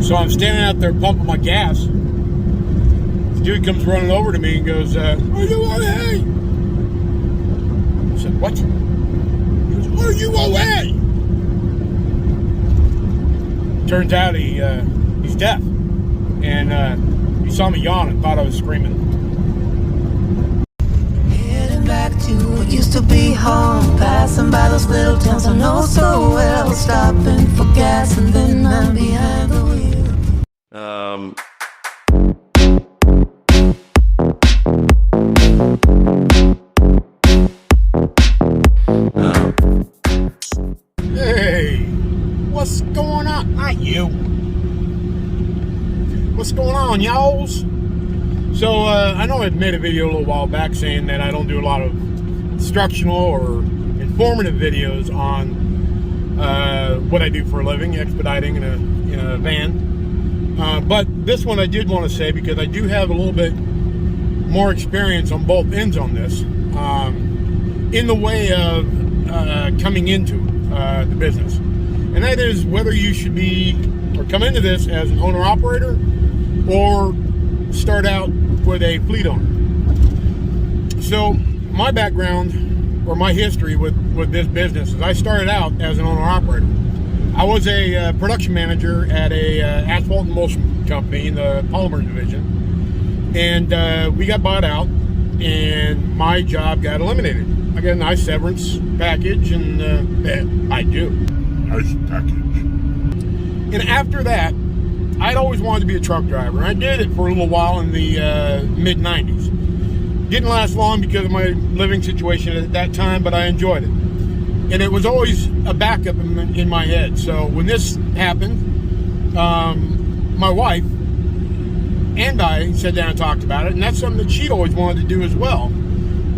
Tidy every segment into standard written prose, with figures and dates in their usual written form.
So I'm standing out there pumping my gas. This dude comes running over to me and goes, "Are you okay?" I said, "What?" He goes, "Are you okay?" Turns out he's deaf, and he saw me yawn and thought I was screaming. Heading back to what used to be home, passing by those little towns I know so well, stopping for gas and then I'm behind the wheel. Hey, what's going on? Not you. What's going on, y'alls? So, I know I made a video a little while back saying that I don't do a lot of instructional or informative videos on what I do for a living, expediting in a van. But this one I did want to say because I do have a little bit more experience on both ends on this, in the way of coming into the business. And that is whether you should be or come into this as an owner-operator or start out with a fleet owner. So my background or my history with this business is I started out as an owner-operator. I was a production manager at a asphalt and emulsion company in the polymer division, and we got bought out and my job got eliminated. I got a nice severance package, and I do. Nice package. And after that, I'd always wanted to be a truck driver. I did it for a little while in the mid-90s. Didn't last long because of my living situation at that time, but I enjoyed it. And it was always a backup in my head. So when this happened, my wife and I sat down and talked about it, and that's something that she'd always wanted to do as well.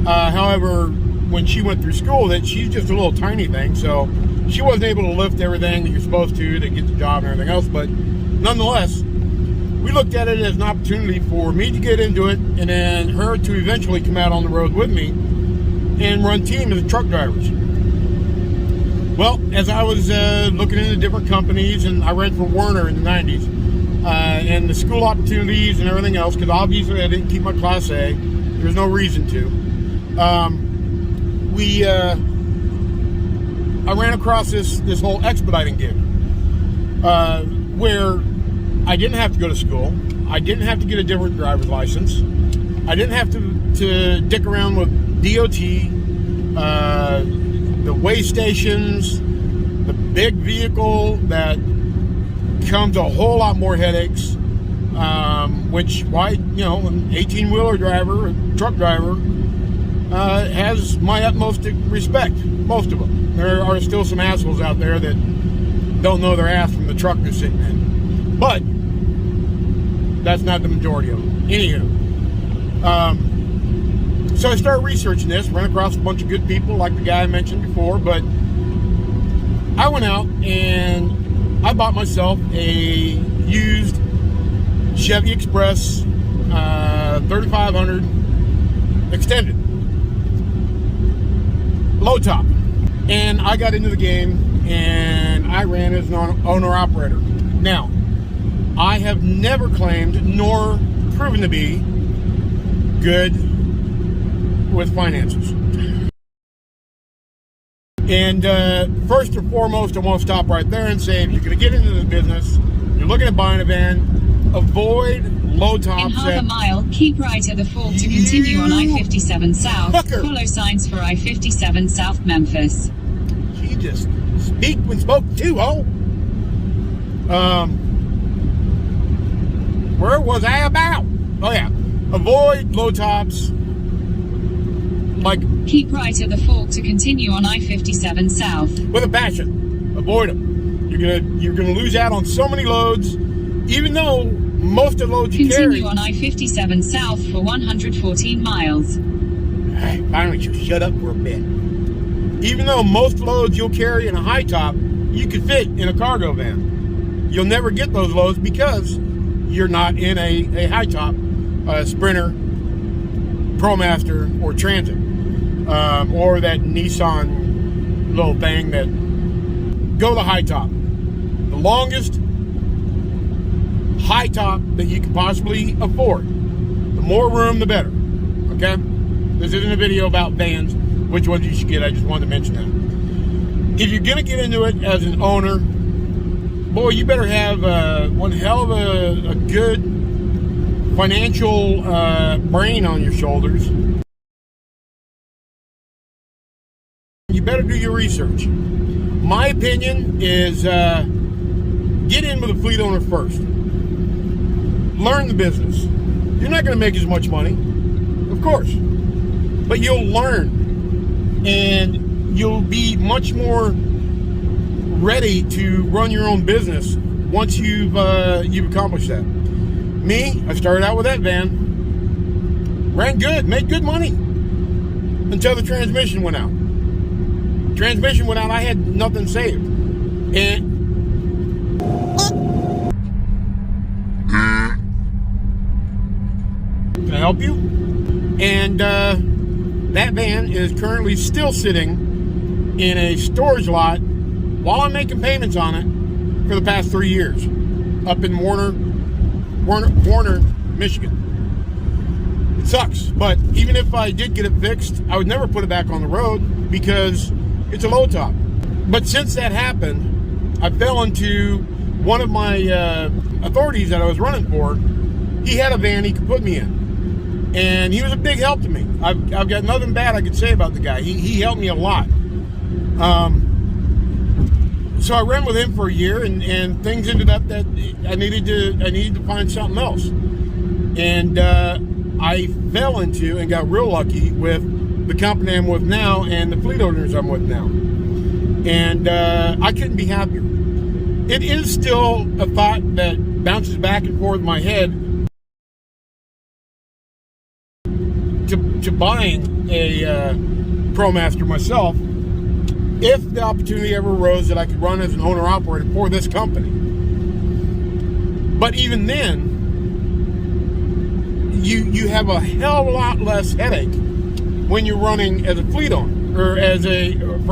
However, when she went through school, that she's just a little tiny thing, so she wasn't able to lift everything that you're supposed to get the job and everything else. But nonetheless, we looked at it as an opportunity for me to get into it, and then her to eventually come out on the road with me and run team as truck drivers. Well, as I was looking into different companies, and I ran for Werner in the 90s, and the school opportunities and everything else, because obviously I didn't keep my Class A. There's no reason to. I ran across this whole expediting gig, where I didn't have to go to school. I didn't have to get a different driver's license. I didn't have to dick around with DOT, the way stations, the big vehicle that comes a whole lot more headaches, which, why, you know, an 18-wheeler driver, a truck driver, has my utmost respect. Most of them. There are still some assholes out there that don't know their ass from the truck they're sitting in. But that's not the majority of them. Anywho, so I started researching this, ran across a bunch of good people like the guy I mentioned before, but I went out and I bought myself a used Chevy Express 3500 extended low top, and I got into the game and I ran as an owner-operator. Now, I have never claimed nor proven to be good with finances. And first and foremost, I want to stop right there and say, if you're going to get into this business, you're looking at buying a van, avoid low tops. In half a mile, keep right at the fork to continue on I-57 South. Fucker. Follow signs for I-57 South Memphis. She just speak when spoke to, oh. Where was I about? Oh yeah, avoid low tops. Like, keep right at the fork to continue on I-57 South. With a passion, avoid them. You're gonna lose out on so many loads, even though most of the loads you carry. Continue on I-57 South for 114 miles. Hey, finally, you shut up for a bit. Even though most loads you'll carry in a high top, you could fit in a cargo van. You'll never get those loads because you're not in a high top Sprinter, ProMaster, or Transit, or that Nissan little thing that go the high top. The longest high top that you can possibly afford. The more room, the better. Okay? This isn't a video about vans, which ones you should get. I just wanted to mention that. If you're going to get into it as an owner, boy, you better have one hell of a good financial brain on your shoulders. You better do your research. My opinion is get in with a fleet owner first. Learn the business. You're not going to make as much money, of course, but you'll learn and you'll be much more ready to run your own business once you've accomplished that. Me, I started out with that van, ran good, made good money until the transmission went out. Transmission went out, I had nothing saved. And can I help you? And that van is currently still sitting in a storage lot while I'm making payments on it for the past 3 years up in Warner, Michigan. It sucks, but even if I did get it fixed, I would never put it back on the road because it's a low top. But since that happened, I fell into one of my authorities that I was running for. He had a van he could put me in, and he was a big help to me. I've got nothing bad I could say about the guy. He helped me a lot. So I ran with him for a year, and things ended up that I needed to find something else, and I fell into and got real lucky with the company I'm with now and the fleet owners I'm with now, and I couldn't be happier. It is still a thought that bounces back and forth in my head to buying a ProMaster myself, if the opportunity ever arose that I could run as an owner-operator for this company. But even then, you have a hell of a lot less headache when you're running as a fleet owner or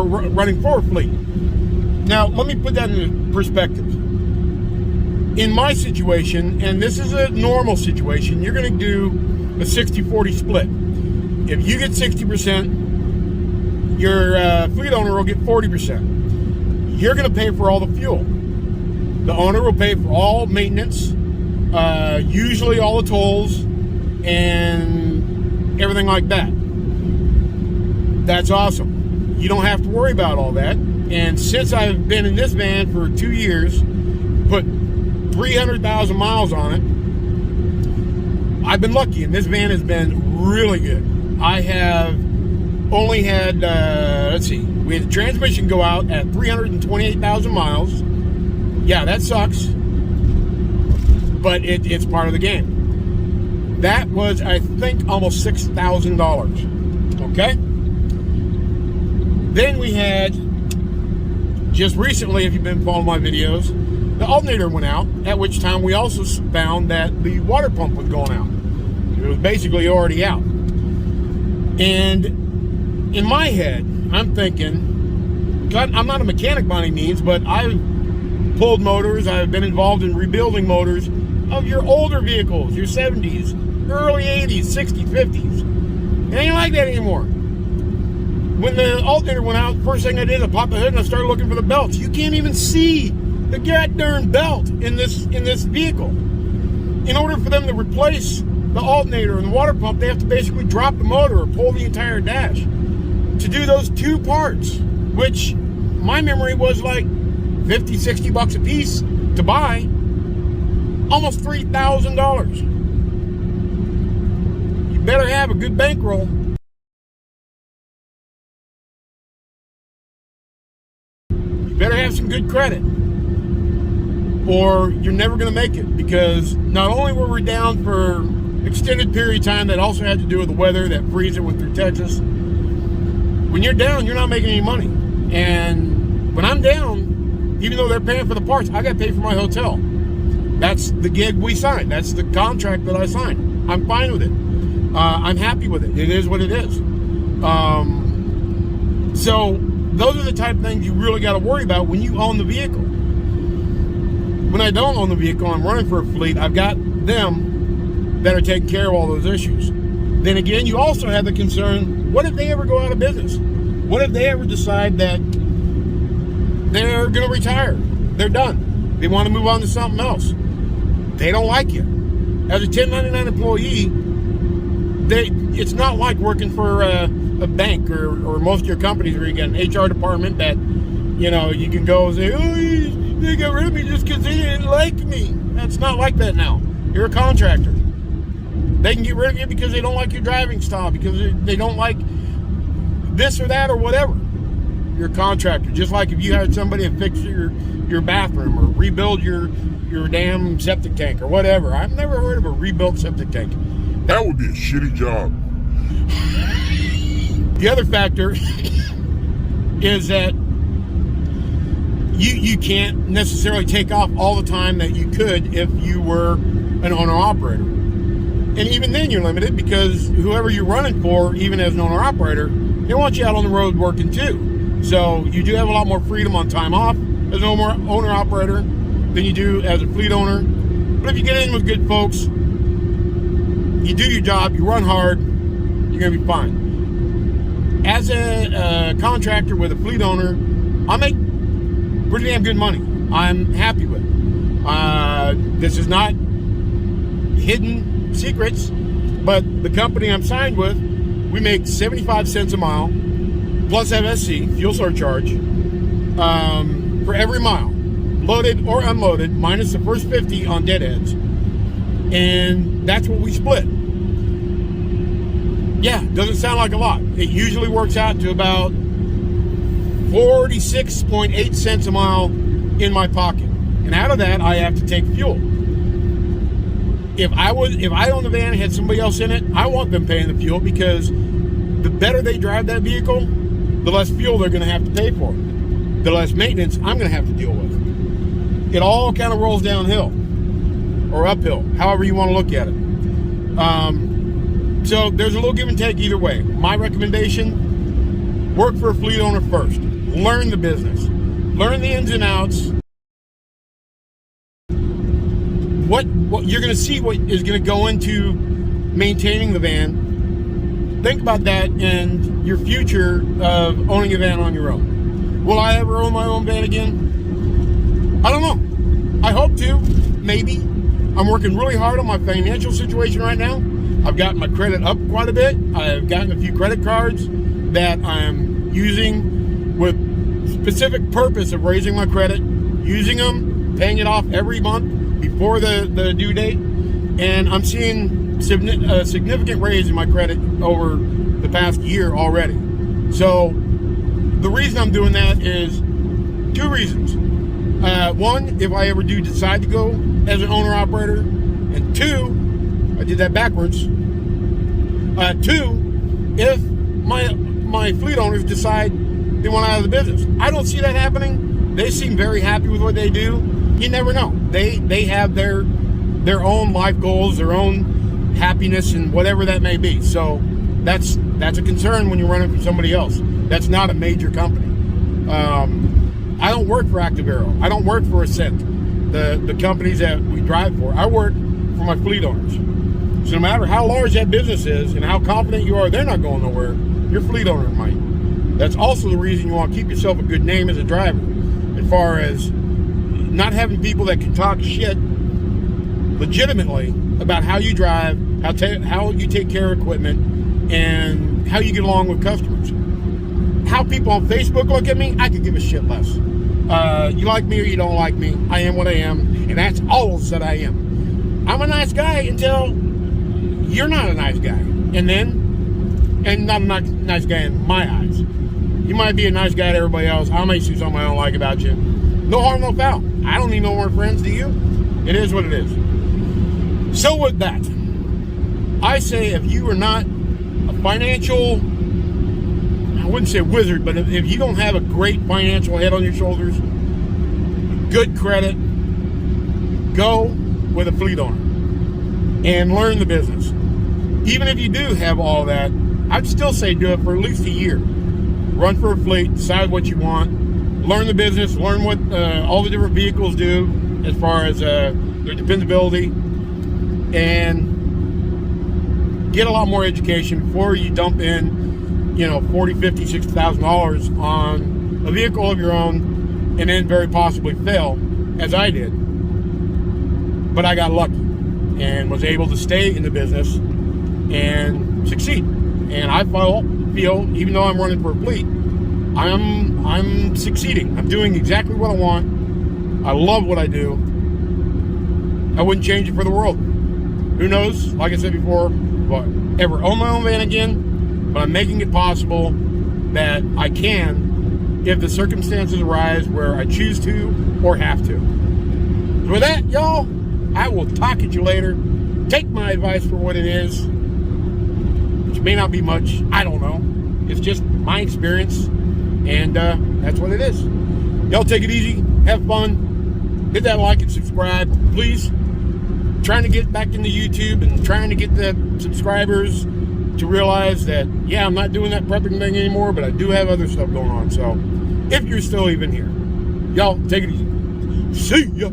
running for a fleet. Now, let me put that into perspective. In my situation, and this is a normal situation, you're going to do a 60-40 split. If you get 60%, your fleet owner will get 40%. You're going to pay for all the fuel. The owner will pay for all maintenance, usually all the tolls, and everything like that. That's awesome. You don't have to worry about all that. And since I've been in this van for 2 years, put 300,000 miles on it, I've been lucky, and this van has been really good. I have only had, we had the transmission go out at 328,000 miles. Yeah, that sucks, but it's part of the game. That was, I think, almost $6,000, okay? Then we had, just recently, if you've been following my videos, the alternator went out, at which time we also found that the water pump was going out. It was basically already out. And in my head, I'm thinking, I'm not a mechanic by any means, but I've pulled motors, I've been involved in rebuilding motors of your older vehicles, your 70s, early 80s, 60s, 50s. It ain't like that anymore. When the alternator went out, first thing I did, I popped the hood and I started looking for the belts. You can't even see the goddamn belt in this vehicle. In order for them to replace the alternator and the water pump, they have to basically drop the motor or pull the entire dash to do those two parts, which my memory was like 50, 60 bucks a piece to buy, almost $3,000. You better have a good bankroll. You better have some good credit, or you're never going to make it, because not only were we down for extended period of time that also had to do with the weather, that freeze that went through Texas. When you're down, you're not making any money. And when I'm down, even though they're paying for the parts, I got to pay for my hotel. That's the gig we signed. That's the contract that I signed. I'm fine with it. I'm happy with it. It is what it is. So those are the type of things you really got to worry about when you own the vehicle. when I don't own the vehicle, I'm running for a fleet, I've got them that are taking care of all those issues. Then again, you also have the concern, what if they ever go out of business? What if they ever decide that they're going to retire? They're done. They want to move on to something else. They don't like you. As a 1099 employee, it's not like working for a bank or most of your companies where you got an HR department that, you know, you can go and say, oh, they got rid of me just because they didn't like me. That's not like that now. You're a contractor. They can get rid of you because they don't like your driving style, because they don't like this or that or whatever. You're a contractor. Just like if you hired somebody to fix your bathroom or rebuild your damn septic tank or whatever. I've never heard of a rebuilt septic tank. That would be a shitty job. The other factor is that you can't necessarily take off all the time that you could if you were an owner-operator. And even then you're limited, because whoever you're running for, even as an owner-operator, they want you out on the road working too. So you do have a lot more freedom on time off as an owner-operator than you do as a fleet owner. But if you get in with good folks, you do your job, you run hard, you're going to be fine. As a contractor with a fleet owner, I make pretty damn good money. I'm happy with it. This is not hidden secrets, but the company I'm signed with, we make 75 cents a mile plus MSC, fuel surcharge, for every mile, loaded or unloaded, minus the first 50 on deadheads. And that's what we split. Yeah, doesn't sound like a lot. It usually works out to about 46.8 cents a mile in my pocket. And out of that, I have to take fuel. If I owned the van and had somebody else in it, I want them paying the fuel, because the better they drive that vehicle, the less fuel they're going to have to pay for it. The less maintenance I'm going to have to deal with. It all kind of rolls downhill or uphill, however you want to look at it. So there's a little give and take either way. My recommendation, work for a fleet owner first. Learn the business. Learn the ins and outs. What you're going to see what is going to go into maintaining the van. Think about that and your future of owning a van on your own. Will I ever own my own van again? I don't know. I hope to. Maybe. I'm working really hard on my financial situation right now. I've gotten my credit up quite a bit. I've gotten a few credit cards that I'm using with specific purpose of raising my credit, using them, paying it off every month before the due date, and I'm seeing a significant raise in my credit over the past year already. So the reason I'm doing that is two reasons. One, if I ever do decide to go as an owner-operator, and two, I did that backwards. Two, if my fleet owners decide they want out of the business. I don't see that happening. They seem very happy with what they do. You never know. They have their own life goals, their own happiness, and whatever that may be. So that's a concern when you're running for somebody else. That's not a major company. I don't work for Active Arrow. I don't work for Ascent, the companies that we drive for. I work for my fleet owners. So no matter how large that business is and how confident you are, they're not going nowhere. Your fleet owner might. That's also the reason you want to keep yourself a good name as a driver, as far as not having people that can talk shit legitimately about how you drive, how you take care of equipment, and how you get along with customers. How people on Facebook look at me, I could give a shit less. You like me or you don't like me, I am what I am, and that's all that I am. I'm a nice guy until you're not a nice guy, and not a nice guy in my eyes. You might be a nice guy to everybody else. I may see something I don't like about you. No harm, no foul. I don't need no more friends, do you? It is what it is. So with that, I say if you are not a financial, I wouldn't say wizard, but if you don't have a great financial head on your shoulders, good credit, go with a fleet owner and learn the business. Even if you do have all that, I'd still say do it for at least a year. Run for a fleet, decide what you want, learn the business, learn what all the different vehicles do, as far as their dependability, and get a lot more education before you dump in, you know, $40, $50, $60,000 on a vehicle of your own, and then very possibly fail, as I did. But I got lucky and was able to stay in the business and succeed. And I feel, even though I'm running for a fleet, I'm succeeding. I'm doing exactly what I want. I love what I do. I wouldn't change it for the world. Who knows? Like I said before, but ever own my own van again, but I'm making it possible that I can if the circumstances arise where I choose to or have to. So with that, y'all, I will talk at you later. Take my advice for what it is, which may not be much. I don't know. It's just my experience, and that's what it is. Y'all take it easy. Have fun. Hit that like and subscribe, please. Trying to get back into YouTube and trying to get the subscribers to realize that, yeah, I'm not doing that prepping thing anymore, but I do have other stuff going on. So if you're still even here, y'all take it easy. See ya.